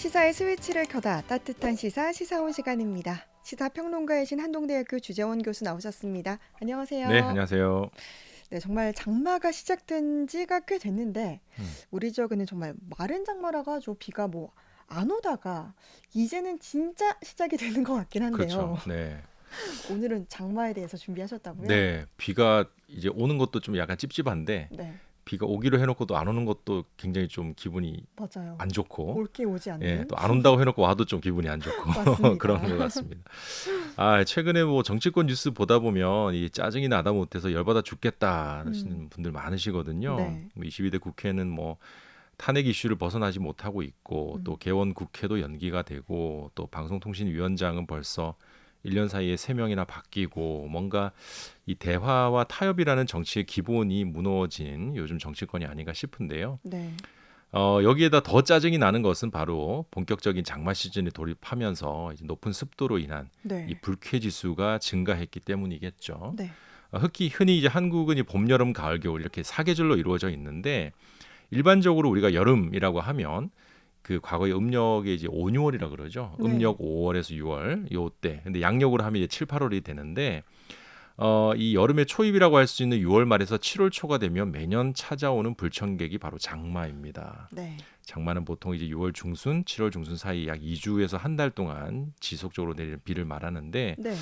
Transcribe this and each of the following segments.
시사의 스위치를 켜다 따뜻한 시사온 시간입니다. 시사평론가이신 한동대학교 주재원 교수 나오셨습니다. 안녕하세요. 네, 안녕하세요. 네, 정말 장마가 시작된 지가 꽤 됐는데 음. 우리 지역에는 정말 마른 장마라 가지고 비가 안 오다가 이제는 진짜 시작이 되는 것 같긴 한데요. 그렇죠. 네. 오늘은 장마에 대해서 준비하셨다고요? 네, 비가 이제 오는 것도 좀 약간 찝찝한데 네, 비가 오기로 해놓고도 안 오는 것도 굉장히 좀 기분이 맞아요. 안 좋고, 올 게 오지 예, 않는? 또 안 온다고 해놓고 와도 좀 기분이 안 좋고 맞습니다. 그런 것 같습니다. 최근에 뭐 정치권 뉴스 보다 보면 이 짜증이 나다 못해서 열받아 죽겠다 하시는 분들 많으시거든요. 네. 22대 국회는 뭐 탄핵 이슈를 벗어나지 못하고 있고 또 개원 국회도 연기가 되고 또 방송통신위원장은 벌써 1년 사이에 3명이나 바뀌고 뭔가 이 대화와 타협이라는 정치의 기본이 무너진 요즘 정치권이 아닌가 싶은데요. 네. 여기에다 더 짜증이 나는 것은 바로 본격적인 장마 시즌에 돌입하면서 이제 높은 습도로 인한 네. 이 불쾌 지수가 증가했기 때문이겠죠. 네. 흔히 이제 한국은 이 봄, 여름, 가을, 겨울 이렇게 사계절로 이루어져 있는데 일반적으로 우리가 여름이라고 하면 그 과거에 음력에 이제 5, 6월이라 그러죠. 네. 음력 5월에서 6월 요때. 근데 양력으로 하면 이제 7, 8월이 되는데 이 여름의 초입이라고 할 수 있는 6월 말에서 7월 초가 되면 매년 찾아오는 불청객이 바로 장마입니다. 네. 장마는 보통 이제 6월 중순, 7월 중순 사이 약 2주에서 한 달 동안 지속적으로 내리는 비를 말하는데 네.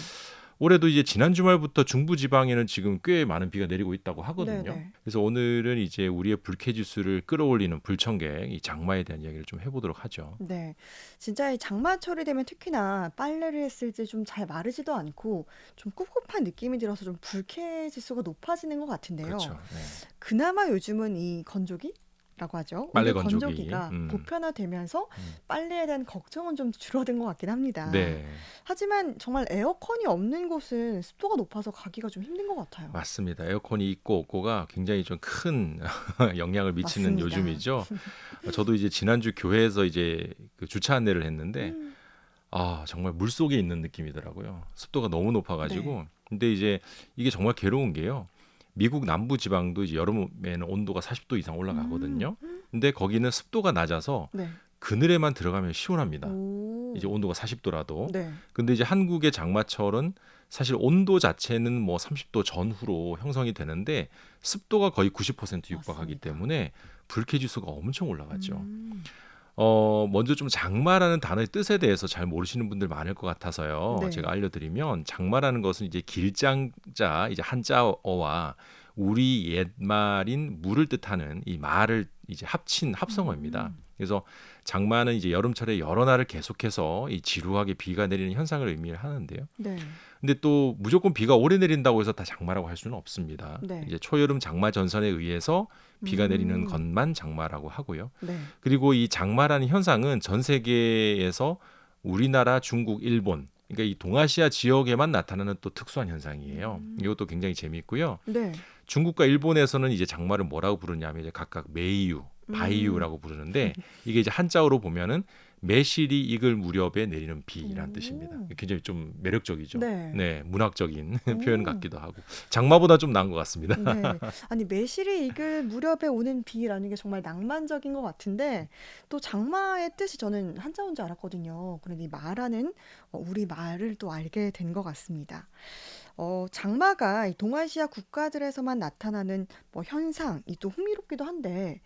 올해도 이제 지난 주말부터 중부 지방에는 지금 꽤 많은 비가 내리고 있다고 하거든요. 네네. 그래서 오늘은 이제 우리의 불쾌 지수를 끌어올리는 불청객, 이 장마에 대한 이야기를 좀 해보도록 하죠. 네. 진짜 이 장마철이 되면 특히나 빨래를 했을 때 좀 잘 마르지도 않고 좀 꿉꿉한 느낌이 들어서 좀 불쾌 지수가 높아지는 것 같은데요. 그렇죠. 네. 그나마 요즘은 이 건조기라고 하죠. 빨래 온도 건조기. 건조기가 보편화되면서 빨래에 대한 걱정은 좀 줄어든 것 같긴 합니다. 네, 하지만 정말 에어컨이 없는 곳은 습도가 높아서 가기가 좀 힘든 것 같아요. 맞습니다. 에어컨이 있고 없고가 굉장히 좀 큰 영향을 미치는 맞습니다. 요즘이죠. 저도 이제 지난주 교회에서 이제 그 주차 안내를 했는데 음, 정말 물 속에 있는 느낌이더라고요. 습도가 너무 높아가지고. 네. 근데 이제 이게 정말 괴로운 게요. 미국 남부 지방도 이제 여름에는 온도가 40도 이상 음, 올라가거든요. 근데 거기는 습도가 낮아서 네. 그늘에만 들어가면 시원합니다. 오, 이제 온도가 40도라도. 네. 근데 이제 한국의 장마철은 사실 온도 자체는 뭐 30도 전후로 형성이 되는데 습도가 거의 90% 육박하기 맞습니다. 때문에 불쾌 지수가 엄청 올라가죠. 음, 먼저 좀 장마라는 단어의 뜻에 대해서 잘 모르시는 분들 많을 것 같아서요. 네. 제가 알려드리면 장마라는 것은 이제 길장자, 이제 한자어와 우리 옛말인 물을 뜻하는 이 말을 이제 합친 합성어입니다. 음, 그래서 장마는 이제 여름철에 여러 날을 계속해서 이 지루하게 비가 내리는 현상을 의미를 하는데요. 네. 근데 또 무조건 비가 오래 내린다고 해서 다 장마라고 할 수는 없습니다. 네. 이제 초여름 장마 전선에 의해서 비가 내리는 음, 것만 장마라고 하고요. 네. 그리고 이 장마라는 현상은 전 세계에서 우리나라, 중국, 일본, 그러니까 이 동아시아 지역에만 나타나는 또 특수한 현상이에요. 이것도 굉장히 재미있고요. 네. 중국과 일본에서는 이제 장마를 뭐라고 부르냐면 이제 각각 메이유, 음, 바이유라고 부르는데 이게 이제 한자어로 보면은 매실이 익을 무렵에 내리는 비라는 뜻입니다. 오, 굉장히 좀 매력적이죠. 네. 네, 문학적인 표현 오, 같기도 하고 장마보다 좀 나은 것 같습니다. 네. 아니, 매실이 익을 무렵에 오는 비라는 게 정말 낭만적인 것 같은데, 또 장마의 뜻이 저는 한자어인 줄 알았거든요. 그런데 이 마라는 우리 말을 또 알게 된 것 같습니다. 장마가 이 동아시아 국가들에서만 나타나는 현상이 또 흥미롭기도 한데,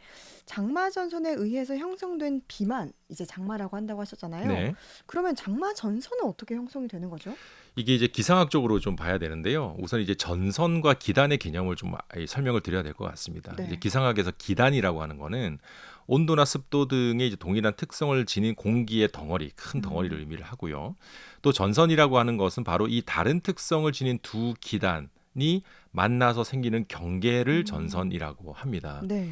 장마 전선에 의해서 형성된 비만 이제 장마라고 한다고 하셨잖아요. 네. 그러면 장마 전선은 어떻게 형성이 되는 거죠? 이게 이제 기상학적으로 좀 봐야 되는데요. 우선 이제 전선과 기단의 개념을 좀 설명을 드려야 될 것 같습니다. 이제 네. 기상학에서 기단이라고 하는 거는 온도나 습도 등의 이제 동일한 특성을 지닌 공기의 덩어리, 큰 덩어리를 음, 의미를 하고요. 또 전선이라고 하는 것은 바로 이 다른 특성을 지닌 두 기단이 만나서 생기는 경계를 음, 전선이라고 합니다. 네.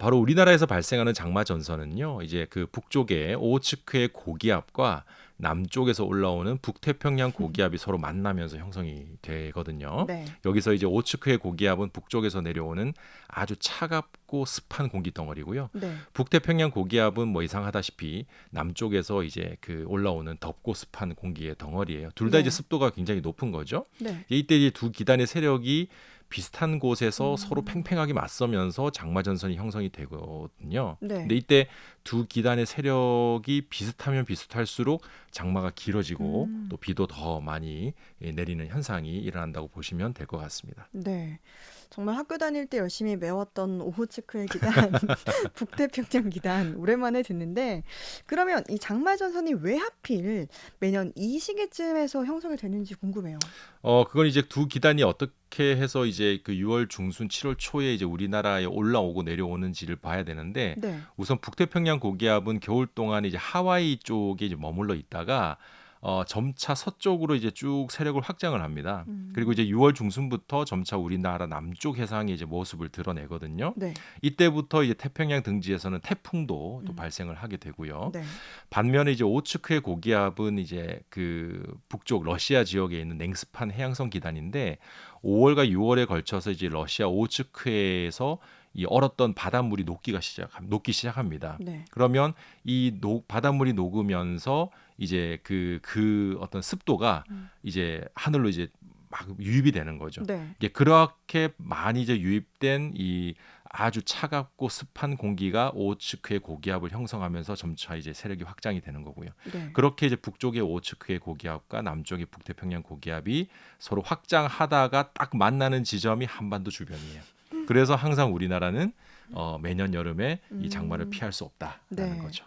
바로 우리나라에서 발생하는 장마 전선은요. 이제 그 북쪽의 오호츠크의 고기압과 남쪽에서 올라오는 북태평양 고기압이 서로 만나면서 형성이 되거든요. 네. 여기서 이제 오호츠크의 고기압은 북쪽에서 내려오는 아주 차갑고 습한 공기 덩어리고요. 네. 북태평양 고기압은 뭐 이상하다시피 남쪽에서 이제 그 올라오는 덥고 습한 공기의 덩어리예요. 둘 다 이제 네. 습도가 굉장히 높은 거죠. 네. 이때 이제 두 기단의 세력이 비슷한 곳에서 서로 음. 팽팽하게 맞서면서 장마 전선이 형성이 되거든요. 네. 근데 이때 두 기단의 세력이 비슷하면 비슷할수록 장마가 길어지고 음. 또 비도 더 많이 내리는 현상이 일어난다고 보시면 될 것 같습니다. 네. 정말 학교 다닐 때 열심히 외웠던 오호츠크의 기단, 북태평양 기단 오랜만에 듣는데 그러면 이 장마 전선이 왜 하필 매년 이 시기쯤에서 형성이 되는지 궁금해요. 그건 이제 두 기단이 어떻게 해서 이제 그 6월 중순, 7월 초에 이제 우리나라에 올라오고 내려오는지를 봐야 되는데 네. 우선 북태평양 고기압은 겨울 동안 이제 하와이 쪽에 이제 머물러 있다가 점차 서쪽으로 이제 쭉 세력을 확장을 합니다. 그리고 음. 이제 6월 중순부터 점차 우리나라 남쪽 해상에 이제 모습을 드러내거든요. 네. 이때부터 이제 태평양 등지에서는 태풍도 또 음. 발생을 하게 되고요. 네. 반면에 이제 오츠크의 고기압은 이제 그 북쪽 러시아 지역에 있는 냉습한 해양성 기단인데 5월과 6월에 걸쳐서 이제 러시아 오츠크에서 이 얼었던 바닷물이 녹기 시작합니다. 네. 그러면 바닷물이 녹으면서 이제 그 어떤 습도가 음. 이제 하늘로 이제 막 유입이 되는 거죠. 네. 이게 그렇게 많이 이제 유입된 이 아주 차갑고 습한 공기가 오호츠크의 고기압을 형성하면서 점차 이제 세력이 확장이 되는 거고요. 네. 그렇게 이제 북쪽의 오호츠크의 고기압과 남쪽의 북태평양 고기압이 서로 확장하다가 딱 만나는 지점이 한반도 주변이에요. 그래서 항상 우리나라는 매년 여름에 이 장마를 음. 피할 수 없다라는 네. 거죠.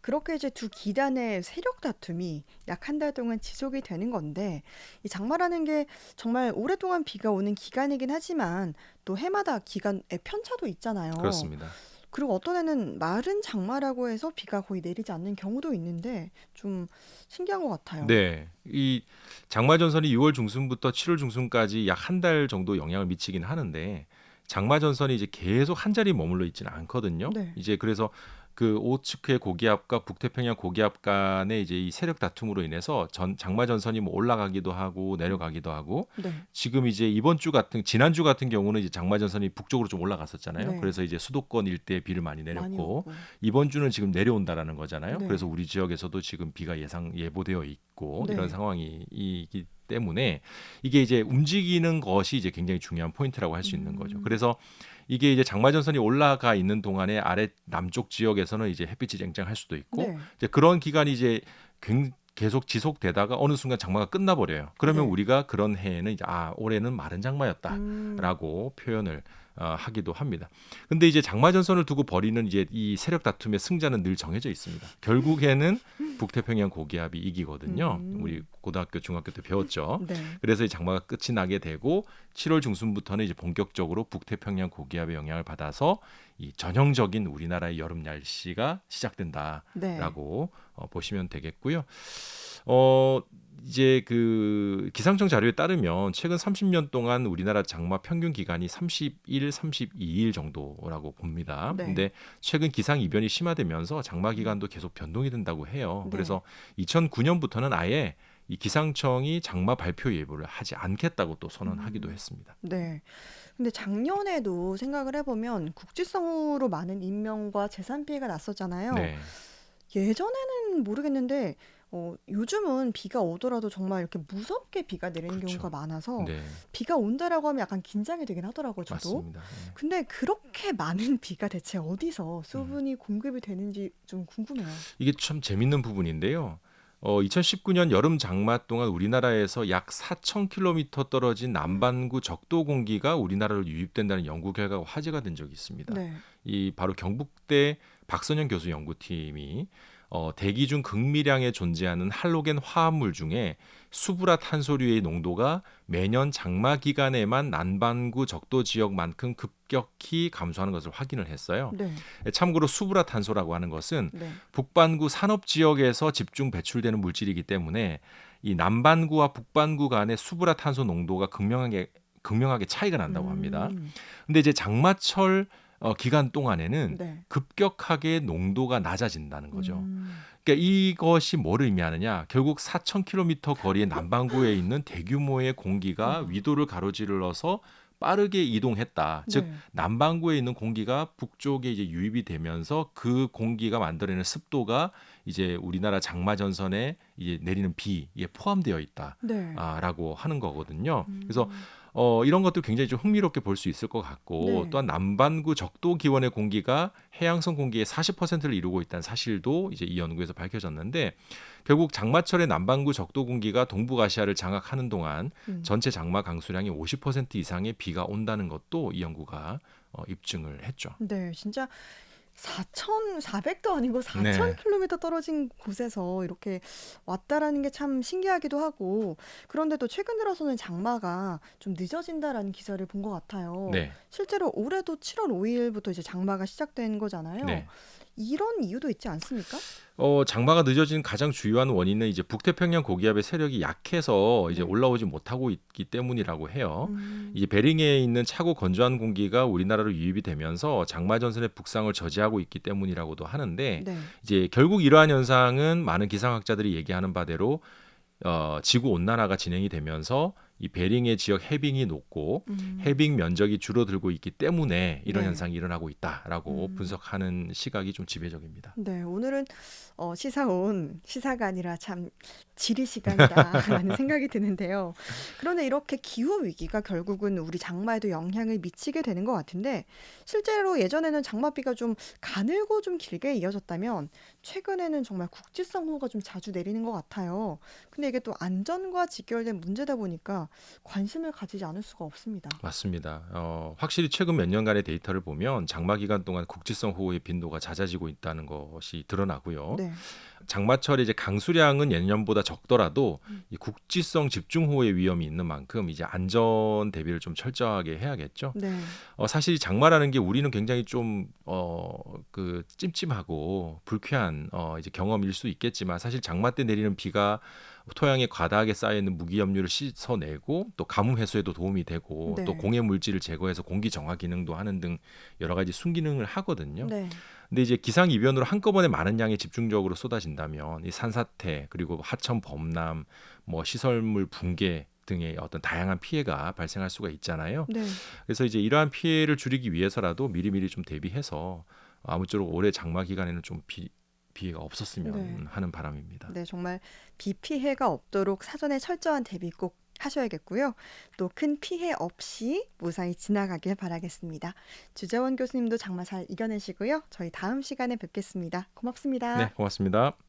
그렇게 이제 두 기단의 세력 다툼이 약 한 달 동안 지속이 되는 건데 이 장마라는 게 정말 오랫동안 비가 오는 기간이긴 하지만 또 해마다 기간의 편차도 있잖아요. 그렇습니다. 그리고 어떤 해는 마른 장마라고 해서 비가 거의 내리지 않는 경우도 있는데 좀 신기한 것 같아요. 네, 이 장마 전선이 6월 중순부터 7월 중순까지 약 한 달 정도 영향을 미치긴 하는데 장마 전선이 이제 계속 한 자리 머물러 있지는 않거든요. 네. 이제 그래서 그 오츠크의 고기압과 북태평양 고기압 간의 이제 이 세력 다툼으로 인해서 장마 전선이 뭐 올라가기도 하고 내려가기도 하고 네. 지금 이제 지난주 같은 경우는 이제 장마 전선이 북쪽으로 좀 올라갔었잖아요. 네. 그래서 이제 수도권 일대에 비를 많이 많이 내렸고 오고. 이번 주는 지금 내려온다라는 거잖아요. 네. 그래서 우리 지역에서도 지금 비가 예보되어 있고 네. 이런 상황이기 때문에 이게 이제 움직이는 것이 이제 굉장히 중요한 포인트라고 할 수 있는 거죠. 그래서 이게 이제 장마 전선이 올라가 있는 동안에 아래 남쪽 지역에서는 이제 햇빛이 쨍쨍할 수도 있고 네. 이제 그런 기간이 이제 계속 지속되다가 어느 순간 장마가 끝나버려요. 그러면 네. 우리가 그런 해에는 이제 올해는 마른 장마였다라고 음. 표현을 하기도 합니다. 근데 이제 장마 전선을 두고 벌이는 이제 이 세력 다툼의 승자는 늘 정해져 있습니다. 결국에는 북태평양 고기압이 이기거든요. 우리 음. 고등학교, 중학교 때 배웠죠. 네. 그래서 이 장마가 끝이 나게 되고 7월 중순부터는 이제 본격적으로 북태평양 고기압의 영향을 받아서 이 전형적인 우리나라의 여름 날씨가 시작된다라고 네. 보시면 되겠고요. 이제 그 기상청 자료에 따르면 최근 30년 동안 우리나라 장마 평균 기간이 31, 32일 정도라고 봅니다. 네. 근데 최근 기상 이변이 심화되면서 장마 기간도 계속 변동이 된다고 해요. 네. 그래서 2009년부터는 아예 이 기상청이 장마 발표 예보를 하지 않겠다고 또 선언하기도 했습니다. 네. 근데 작년에도 생각을 해보면 국지성으로 많은 인명과 재산 피해가 났었잖아요. 네, 예전에는 모르겠는데 요즘은 비가 오더라도 정말 이렇게 무섭게 비가 내리는 그렇죠. 경우가 많아서 네, 비가 온다라고 하면 약간 긴장이 되긴 하더라고요, 저도. 맞습니다. 네. 근데 그렇게 많은 비가 대체 어디서 수분이 공급이 되는지 좀 궁금해요. 이게 참 재밌는 부분인데요. 2019년 여름 장마 동안 우리나라에서 약 4,000km 떨어진 남반구 적도 공기가 우리나라로 유입된다는 연구 결과가 화제가 된 적이 있습니다. 네. 이 바로 경북대 박선영 교수 연구팀이 대기 중 극미량에 존재하는 할로겐 화합물 중에 수브라탄소류의 농도가 매년 장마 기간에만 남반구 적도 지역만큼 급격히 감소하는 것을 확인을 했어요. 네. 참고로 수브라탄소라고 하는 것은 네. 북반구 산업 지역에서 집중 배출되는 물질이기 때문에 이 남반구와 북반구 간의 수브라탄소 농도가 극명하게 차이가 난다고 합니다. 음. 근데 이제 장마철 기간 동안에는 네. 급격하게 농도가 낮아진다는 거죠. 음. 그러니까 이것이 뭘 의미하느냐? 결국 4,000km 거리의 남반구에 있는 대규모의 공기가 위도를 가로질러서 빠르게 이동했다. 즉 네. 남반구에 있는 공기가 북쪽에 이제 유입이 되면서 그 공기가 만들어내는 습도가 이제 우리나라 장마 전선에 이제 내리는 비에 포함되어 있다라고 네. 하는 거거든요. 그래서 이런 것도 굉장히 좀 흥미롭게 볼 수 있을 것 같고 네. 또한 남반구 적도 기온의 공기가 해양성 공기의 40%를 이루고 있다는 사실도 이제 이 연구에서 밝혀졌는데 결국 장마철에 남반구 적도 공기가 동북아시아를 장악하는 동안 음. 전체 장마 강수량이 50% 이상의 비가 온다는 것도 이 연구가 입증을 했죠. 네. 진짜 4,400도 아니고 네. 4,000km 떨어진 곳에서 이렇게 왔다라는 게 참 신기하기도 하고 그런데도 최근 들어서는 장마가 좀 늦어진다라는 기사를 본 것 같아요. 네. 실제로 올해도 7월 5일부터 이제 장마가 시작된 거잖아요. 네. 이런 이유도 있지 않습니까? 장마가 늦어진 가장 주요한 원인은 이제 북태평양 고기압의 세력이 약해서 이제 네. 올라오지 못하고 있기 때문이라고 해요. 음. 이제 베링해에 있는 차고 건조한 공기가 우리나라로 유입이 되면서 장마 전선의 북상을 저지하고 있기 때문이라고도 하는데 네. 이제 결국 이러한 현상은 많은 기상학자들이 얘기하는 바대로 지구 온난화가 진행이 되면서 이 베링해 지역 해빙이 높고 음. 해빙 면적이 줄어들고 있기 때문에 이런 네. 현상이 일어나고 있다라고 음. 분석하는 시각이 좀 지배적입니다. 네. 오늘은 시사온 시사가 아니라 참 지리 시간이다라는 생각이 드는데요. 그런데 이렇게 기후 위기가 결국은 우리 장마에도 영향을 미치게 되는 것 같은데 실제로 예전에는 장마비가 좀 가늘고 좀 길게 이어졌다면 최근에는 정말 국지성 호우가 좀 자주 내리는 것 같아요. 근데 이게 또 안전과 직결된 문제다 보니까 관심을 가지지 않을 수가 없습니다. 맞습니다. 확실히 최근 몇 년간의 데이터를 보면 장마 기간 동안 국지성 호우의 빈도가 잦아지고 있다는 것이 드러나고요. 네. 장마철에 이제 강수량은 예년보다 적더라도 음. 이 국지성 집중 호우의 위험이 있는 만큼 이제 안전 대비를 좀 철저하게 해야겠죠. 네. 사실 장마라는 게 우리는 굉장히 좀 그 찜찜하고 불쾌한 이제 경험일 수 있겠지만 사실 장마 때 내리는 비가 토양에 과다하게 쌓여 있는 무기염류를 씻어내고 또 가뭄 해소에도 도움이 되고 또 네. 공해 물질을 제거해서 공기 정화 기능도 하는 등 여러 가지 순기능을 하거든요. 네. 근데 이제 기상 이변으로 한꺼번에 많은 양이 집중적으로 쏟아진다면 이 산사태 그리고 하천 범람, 뭐 시설물 붕괴 등의 어떤 다양한 피해가 발생할 수가 있잖아요. 네. 그래서 이제 이러한 피해를 줄이기 위해서라도 미리미리 좀 대비해서 아무쪼록 올해 장마 기간에는 좀 피해가 네. 없었으면 하는 바람입니다. 네, 정말 비 피해가 없도록 사전에 철저한 대비 꼭 하셔야겠고요. 또 큰 피해 없이 무사히 지나가길 바라겠습니다. 주재원 교수님도 장마 잘 이겨내시고요. 저희 다음 시간에 뵙겠습니다. 네, 고맙습니다. 고맙습니다.